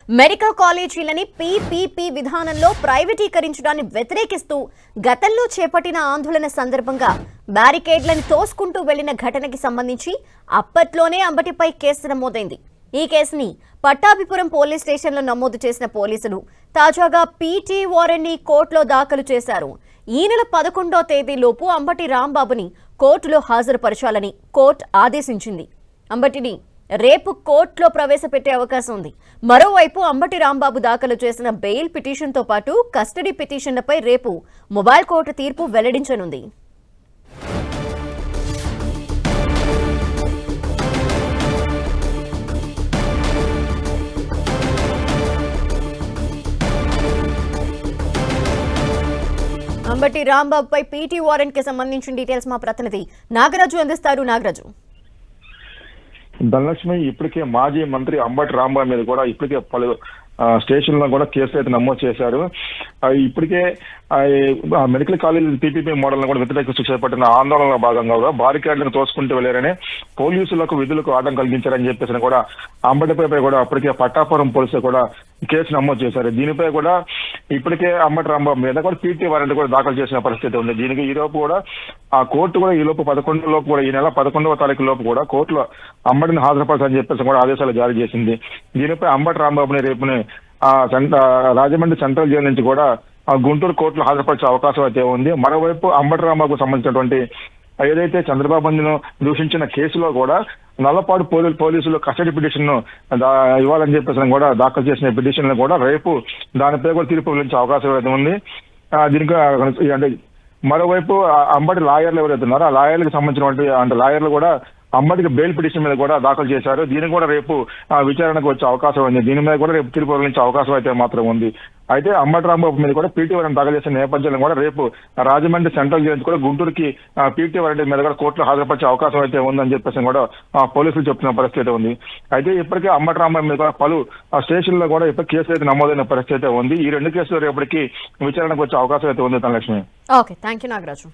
Medical కాలేజీలని PPP విధానంలో ప్రైవేటీకరించడాన్ని వ్యతిరేకిస్తూ గతంలో చేపట్టిన ఆందోళన సందర్భంగా బ్యారికేడ్లను తోసుకుంటూ వెళ్లిన ఘటనకి సంబంధించి అప్పట్లోనే అంబటిపై కేసు నమోదైంది. ఈ కేసుని పట్టాభిపురం పోలీస్ స్టేషన్లో నమోదు చేసిన పోలీసులు తాజాగా పీటీ వారెంట్ని కోర్టులో దాఖలు చేశారు. ఈ నెల 11వ తేదీలోపు అంబటి రాంబాబుని కోర్టులో హాజరుపరచాలని కోర్టు ఆదేశించింది. అంబటిని రేపు కోర్టులో ప్రవేశపెట్టే అవకాశం ఉంది. మరోవైపు అంబటి రాంబాబు దాఖలు చేసిన బెయిల్ పిటిషన్తో పాటు కస్టడీ పిటిషన్లపై రేపు మొబైల్ కోర్టు తీర్పు వెల్లడించనుంది. అంబటి రాంబాబుపై పీటీ వారెంట్ కి సంబంధించిన డీటెయిల్స్ మా ప్రతినిధి నాగరాజు అందిస్తారు. నాగరాజు, ధనలక్ష్మి, ఇప్పటికే మాజీ మంత్రి అంబటి రాంబాబు మీద కూడా ఇప్పటికే పలు స్టేషన్ లో కూడా కేసులు అయితే నమోదు చేశారు. ఇప్పటికే మెడికల్ కాలేజ్ పీపీపీ మోడల్ కూడా వ్యతిరేకిస్తూ చేపట్టిన ఆందోళనలో భాగంగా బారికేడ్లను తోసుకుంటూ వెళ్లారని, పోలీసులకు విధులకు ఆటం కలిగించారని చెప్పేసి కూడా అంబటిపై కూడా అప్పటికే పట్టాపురం పోలీసులు కూడా కేసు నమోదు చేశారు. దీనిపై కూడా ఇప్పటికే అంబటి రాంబాబు మీద కూడా పీటీ వారెంట్ కూడా దాఖలు చేసిన పరిస్థితి ఉంది. దీనికి ఈ లోపు కూడా ఆ కోర్టు కూడా ఈ లోపు 11 లోపు కూడా ఈ నెల 11వ తారీఖు లోపు కూడా కోర్టులో అంబటిని హాజరుపరచాలని చెప్పేసి కూడా ఆదేశాలు జారీ చేసింది. దీనిపై అంబటి రాంబాబుని రేపుని రాజమండ్రి సెంట్రల్ జైలు నుంచి కూడా గుంటూరు కోర్టులో హాజరుపరిచే అవకాశం అయితే ఉంది. మరోవైపు అంబటి రాంబాబుకు సంబంధించినటువంటి ఏదైతే చంద్రబాబును దూషించిన కేసులో కూడా నల్లపాడు పోలీసులు కస్టడీ పిటిషన్ ఇవ్వాలని చెప్పేసి కూడా దాఖలు చేసిన పిటిషన్ కూడా రేపు దానిపై కూడా తీర్పు వెళ్లించే అవకాశం అయితే ఉంది. దీనికి అంటే మరోవైపు అంబటి లాయర్లు ఎవరైతే ఉన్నారో ఆ లాయర్లకు సంబంధించినటువంటి అంటే లాయర్లు కూడా అంబటికి బెయిల్ పిటిషన్ మీద కూడా దాఖలు చేశారు. దీనికి కూడా రేపు విచారణకు వచ్చే అవకాశం ఉంది. దీని మీద కూడా రేపు తీర్పు వెళ్లించే అవకాశం అయితే మాత్రం ఉంది. అయితే అంబటి రాంబాబు మీద కూడా పీటీ వారెంట్ దాఖలు చేసిన నేపథ్యంలో కూడా రేపు రాజమండ్రి సెంట్రల్ జైలు నుంచి కూడా గుంటూరుకి పీటీ వారెంట్ మీద కూడా కోర్టులో హాజరుపరిచే అవకాశం అయితే ఉందని చెప్పేసి కూడా పోలీసులు చెప్తున్న పరిస్థితి ఉంది. అయితే ఇప్పటికే అంబటి రాంబాబు మీద పలు స్టేషన్లో కూడా ఇప్పుడు కేసులు అయితే నమోదైన పరిస్థితి అయితే ఉంది. ఈ రెండు కేసులు రేపటికి విచారణకు వచ్చే అవకాశం అయితే ఉంది. Dhanalakshmi. Okay, thank you Nagaraju.